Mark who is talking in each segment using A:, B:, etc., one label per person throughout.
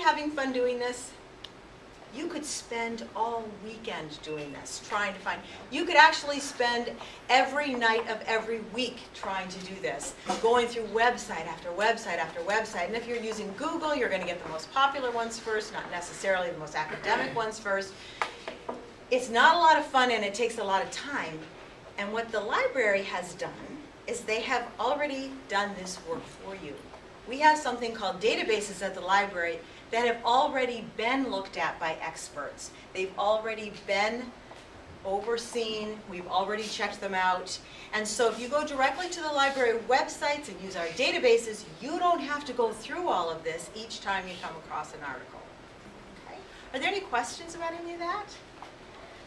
A: having fun doing this? You could spend all weekend doing this, trying to find. You could actually spend every night of every week trying to do this, going through website after website after website. And if you're using Google, you're going to get the most popular ones first, not necessarily the most academic ones first. It's not a lot of fun, and it takes a lot of time. And what the library has done is they have already done this work for you. We have something called databases at the library that have already been looked at by experts. They've already been overseen. We've already checked them out. And so if you go directly to the library websites and use our databases, you don't have to go through all of this each time you come across an article. Okay? Are there any questions about any of that?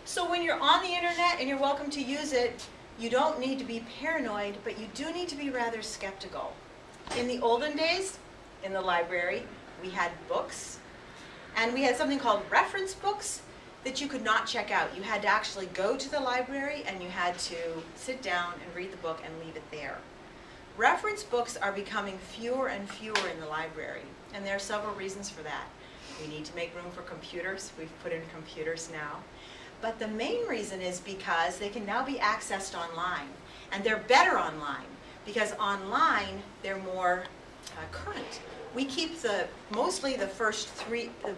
A: So when you're on the internet and you're welcome to use it, you don't need to be paranoid, but you do need to be rather skeptical. In the olden days, in the library, we had books, and we had something called reference books that you could not check out. You had to actually go to the library, and you had to sit down and read the book and leave it there. Reference books are becoming fewer and fewer in the library, and there are several reasons for that. We need to make room for computers. We've put in computers now. But the main reason is because they can now be accessed online, and they're better online, because online they're more current. We keep mostly the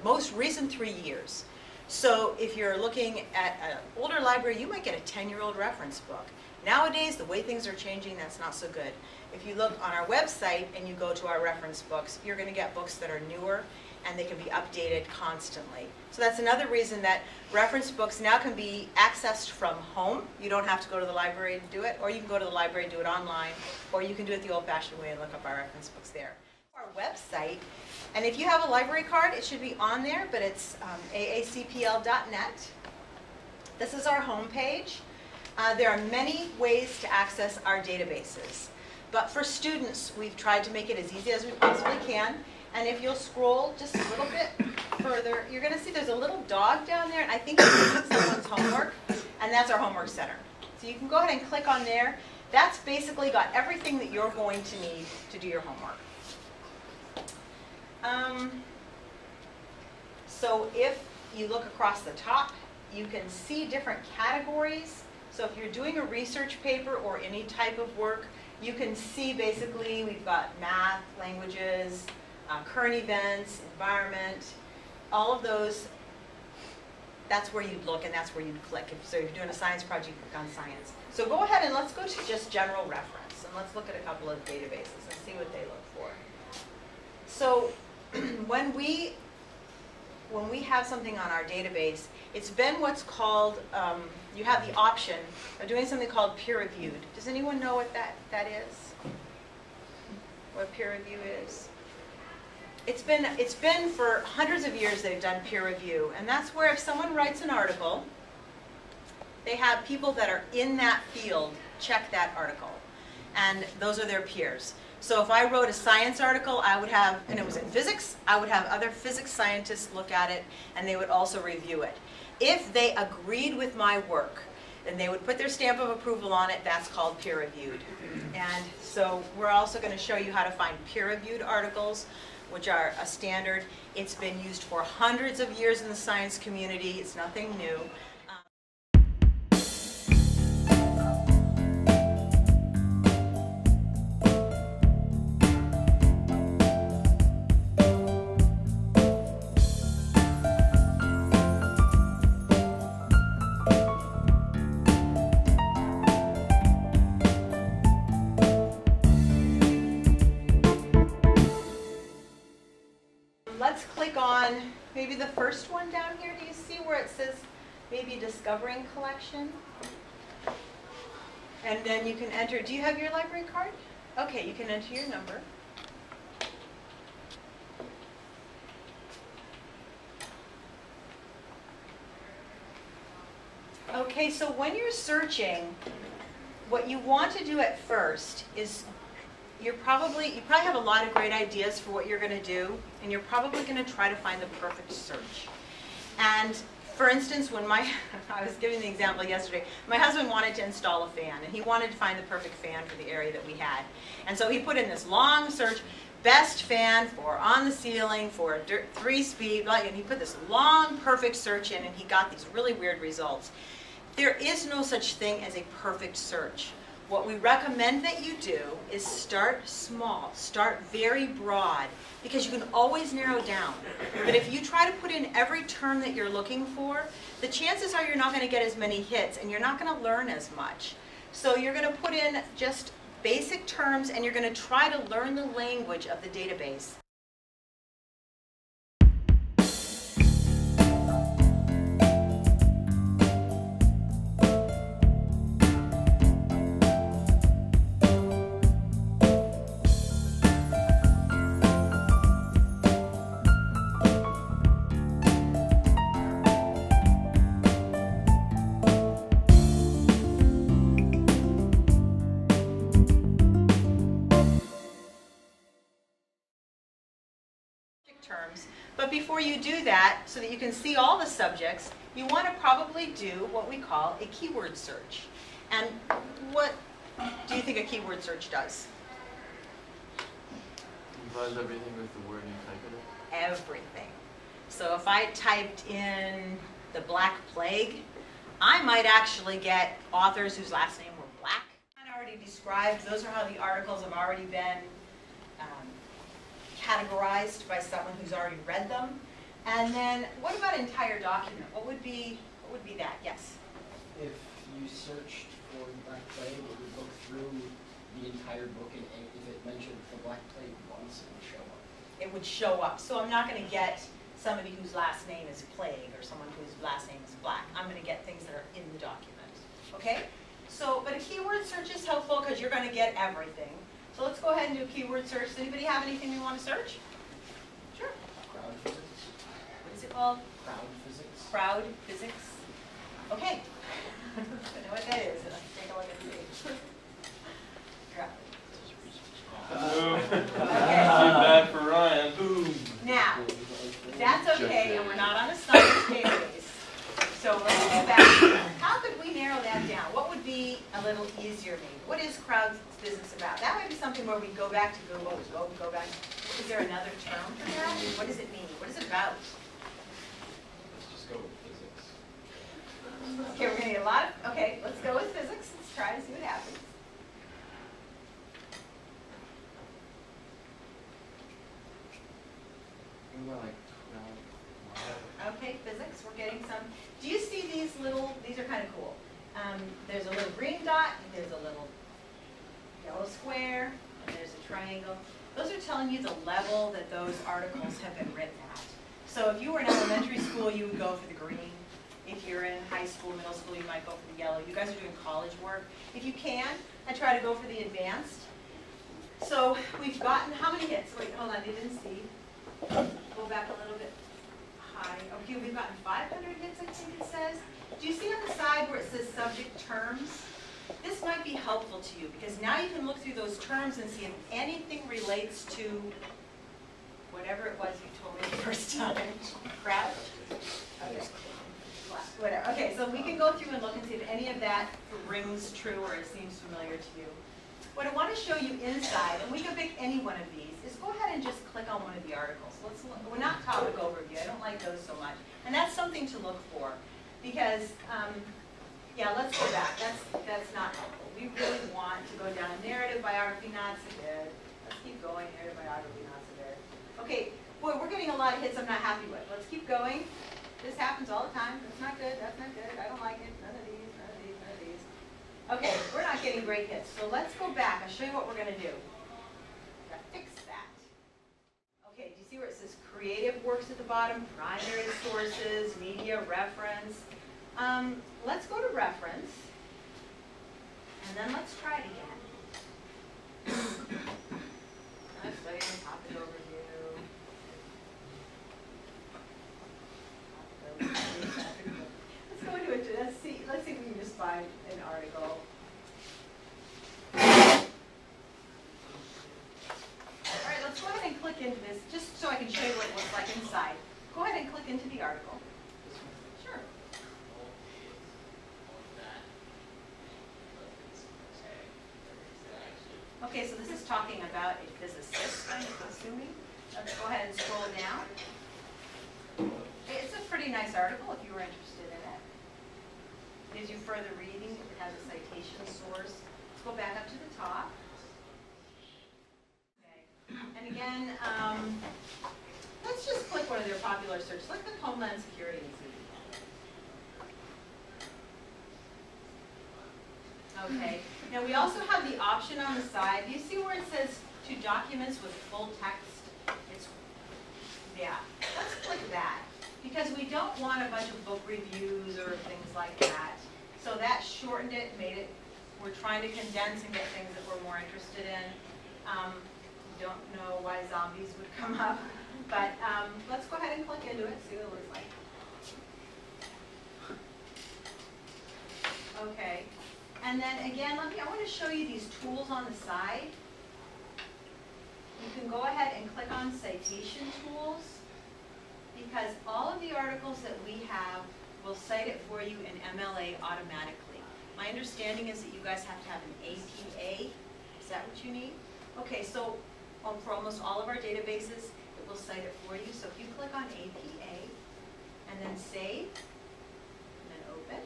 A: most recent 3 years. So if you're looking at an older library, you might get a 10-year-old reference book. Nowadays, the way things are changing, that's not so good. If you look on our website and you go to our reference books, you're going to get books that are newer, and they can be updated constantly. So that's another reason that reference books now can be accessed from home. You don't have to go to the library to do it, or you can go to the library and do it online, or you can do it the old-fashioned way and look up our reference books there. Our website, and if you have a library card, it should be on there, but it's aacpl.net. This is our home page. There are many ways to access our databases, but for students, we've tried to make it as easy as we possibly can. And if you'll scroll just a little bit further, you're going to see there's a little dog down there, and I think it's doing someone's homework, and that's our homework center. So you can go ahead and click on there. That's basically got everything that you're going to need to do your homework. So if you look across the top, you can see different categories. So if you're doing a research paper or any type of work, you can see basically we've got math, languages, current events, environment, all of those. That's where you'd look and that's where you'd click. So if you're doing a science project, you click on science. So go ahead and let's go to just general reference, and let's look at a couple of databases and see what they look for. So when we have something on our database, it's been what's called, you have the option of doing something called peer-reviewed. Does anyone know what that is? What peer review is? It's been for hundreds of years they've done peer review, and that's where if someone writes an article, they have people that are in that field check that article, and those are their peers. So if I wrote a science article, I would have, and it was in physics, I would have other physics scientists look at it, and they would also review it. If they agreed with my work, then they would put their stamp of approval on it. That's called peer-reviewed. And so we're also going to show you how to find peer-reviewed articles, which are a standard. It's been used for hundreds of years in the science community. It's nothing new. Let's click on maybe the first one down here. Do you see where it says maybe Discovering Collection? And then you can enter, do you have your library card? Okay, you can enter your number. Okay, so when you're searching, what you want to do at first is you probably have a lot of great ideas for what you're going to do, and you're probably going to try to find the perfect search. And for instance, when I was giving the example yesterday, my husband wanted to install a fan, and he wanted to find the perfect fan for the area that we had. And so he put in this long search, best fan for on the ceiling for 3-speed, and he put this long, perfect search in, and he got these really weird results. There is no such thing as a perfect search. What we recommend that you do is start small, start very broad, because you can always narrow down. But if you try to put in every term that you're looking for, the chances are you're not going to get as many hits, and you're not going to learn as much. So you're going to put in just basic terms, and you're going to try to learn the language of the database. Terms. But before you do that, so that you can see all the subjects, you want to probably do what we call a keyword search. And what do you think a keyword search does?
B: Combines everything with the word you type in it?
A: Everything. So if I typed in the Black Plague, I might actually get authors whose last name were Black. I already described, those are how the articles have already been categorized by someone who's already read them. And then what about entire document? What would be that? Yes?
C: If you searched for Black Plague, it would look through the entire book, and if it mentioned the Black Plague once, it would show up.
A: It would show up. So I'm not going to get somebody whose last name is Plague or someone whose last name is Black. I'm going to get things that are in the document. Okay? So, but a keyword search is helpful because you're going to get everything. So let's go ahead and do a keyword search. Does anybody have anything we want to search? Sure.
C: Crowd physics.
A: What is it called?
C: Crowd physics.
A: Crowd physics. Okay. I know what that is. Let's take a look and see. Crowd.
B: Too bad for Ryan. Boom.
A: Now, that's okay, and we're not on a science database. So let's go back. How could we narrow that down? What would be a little easier maybe? What is crowd physics about? That might be something where we go back to Google, go back. Is there another term for that? What does it mean? What is it about?
B: Let's just go with physics.
A: Okay, we're going to get a lot of, okay, let's go with physics. Let's try and see what happens. Okay, physics, we're getting some. Do you see these little, these are kind of cool. There's a little green dot, and there's a little yellow square, and there's a triangle. Those are telling you the level that those articles have been written at. So if you were in elementary school, you would go for the green. If you're in high school, middle school, you might go for the yellow. You guys are doing college work. If you can, I try to go for the advanced. So we've gotten, how many hits? Wait, hold on, I didn't see. Go back a little bit high. Okay, we've gotten 500 hits, I think it says. Do you see on the side where it says subject terms? This might be helpful to you because now you can look through those terms and see if anything relates to whatever it was you told me the first time. Crowd? Okay. Whatever. Okay, so we can go through and look and see if any of that rings true or it seems familiar to you. What I want to show you inside, and we can pick any one of these, is go ahead and just click on one of the articles. Let's look. We're not topic overview. I don't like those so much. And that's something to look for because, yeah, let's go back. That's not helpful. We really want to go down narrative, biography, not so good. Let's keep going. Narrative, biography, not so good. Okay, boy, we're getting a lot of hits I'm not happy with. Let's keep going. This happens all the time. That's not good. That's not good. I don't like it. None of these, none of these, none of these. Okay, we're not getting great hits. So let's go back. I'll show you what we're going to do. Gotta fix that. Okay, do you see where it says creative works at the bottom? Primary sources, media, reference. Let's go to reference. And then let's try it again. Let's study the topic overview. Let's go into it. Let's see if we can just find an article. All right, let's go ahead and click into this, just so I can show you what it looks like inside. Go ahead and click into the article. Sure. Okay, so the this is talking about a physicist, I'm assuming. Let's go ahead and scroll down. It's a pretty nice article if you were interested in it. Gives you further reading. It has a citation source. Let's go back up to the top. Okay. And again, let's just click one of their popular searches. Look at Homeland Security and see. Okay. Now we also have the option on the side. Do you see where it says to documents with full text? Yeah. Let's click that because we don't want a bunch of book reviews or things like that. So that shortened it, made it. We're trying to condense and get things that we're more interested in. Don't know why zombies would come up, but let's go ahead and click into it, see what it looks like. Okay, and then again, I want to show you these tools on the side. You can go ahead and click on Citation Tools, because all of the articles that we have will cite it for you in MLA automatically. My understanding is that you guys have to have an APA. Is that what you need? Okay, so for almost all of our databases, it will cite it for you. So if you click on APA and then save and then open,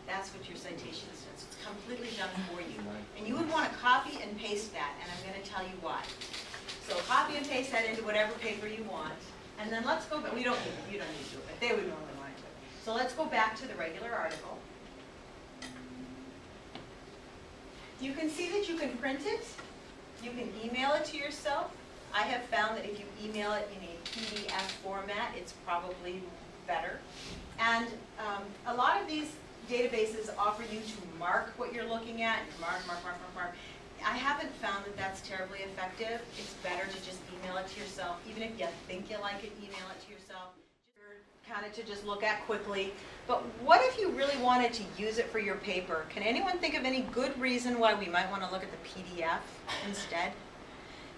A: that's what your citation is done. So it's completely done for you. And you would want to copy and paste that, and I'm going to tell you why. So copy and paste that into whatever paper you want, and then let's go back. You don't need to do it, but they would normally want to do it. So let's go back to the regular article. You can see that you can print it. You can email it to yourself. I have found that if you email it in a PDF format, it's probably better. And a lot of these databases offer you to mark what you're looking at, mark. I haven't found that that's terribly effective. It's better to just email it to yourself. Even if you think you like it, email it to yourself. Kind of to just look at quickly. But what if you really wanted to use it for your paper? Can anyone think of any good reason why we might want to look at the PDF instead?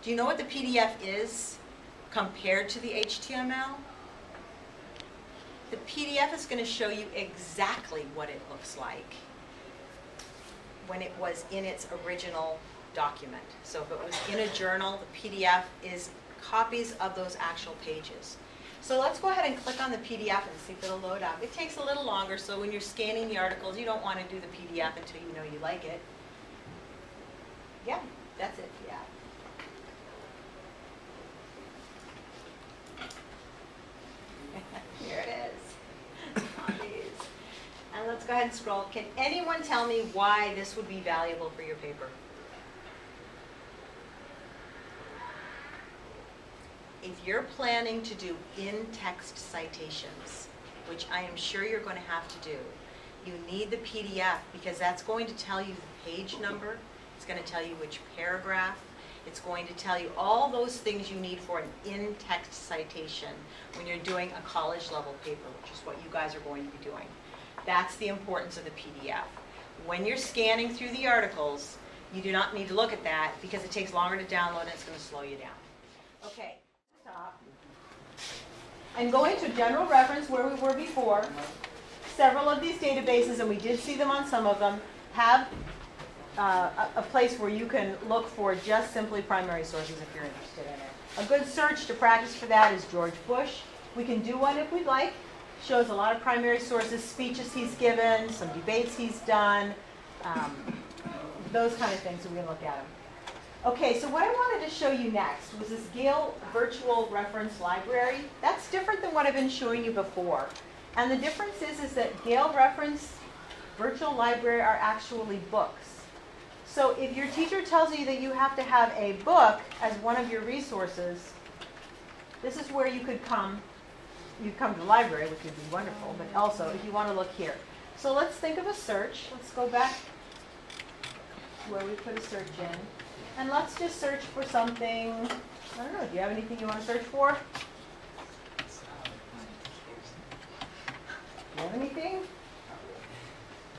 A: Do you know what the PDF is compared to the HTML? The PDF is going to show you exactly what it looks like when it was in its original document. So if it was in a journal, the PDF is copies of those actual pages. So let's go ahead and click on the PDF and see if it'll load up. It takes a little longer, so when you're scanning the articles, you don't want to do the PDF until you know you like it. Yeah, that's it, yeah. Here it is. And let's go ahead and scroll. Can anyone tell me why this would be valuable for your paper? If you're planning to do in-text citations, which I am sure you're going to have to do, you need the PDF because that's going to tell you the page number, it's going to tell you which paragraph, it's going to tell you all those things you need for an in-text citation when you're doing a college level paper, which is what you guys are going to be doing. That's the importance of the PDF. When you're scanning through the articles, you do not need to look at that because it takes longer to download and it's going to slow you down. Okay. I'm going to general reference where we were before. Several of these databases, and we did see them on some of them, have a place where you can look for just simply primary sources if you're interested in it. A good search to practice for that is George Bush. We can do one if we'd like. Shows a lot of primary sources, speeches he's given, some debates he's done, those kind of things, so we can look at them. Okay, so what I wanted to show you next was this Gale Virtual Reference Library. That's different than what I've been showing you before. And the difference is that Gale Reference Virtual Library are actually books. So if your teacher tells you that you have to have a book as one of your resources, this is where you could come. You'd come to the library, which would be wonderful, but also if you want to look here. So let's think of a search. Let's go back to where we put a search in. And let's just search for something, I don't know, do you have anything you want to search for? Do you have anything?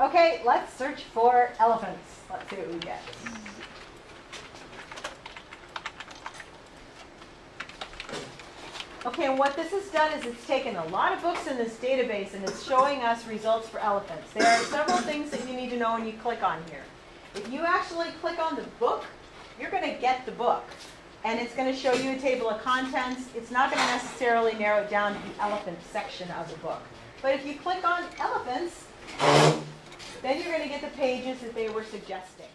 A: Okay, let's search for elephants. Let's see what we get. Okay, and what this has done is it's taken a lot of books in this database and it's showing us results for elephants. There are several things that you need to know when you click on here. If you actually click on the book select the book. And it's going to show you a table of contents. It's not going to necessarily narrow it down to the elephant section of the book. But if you click on elephants, then you're going to get the pages that they were suggesting.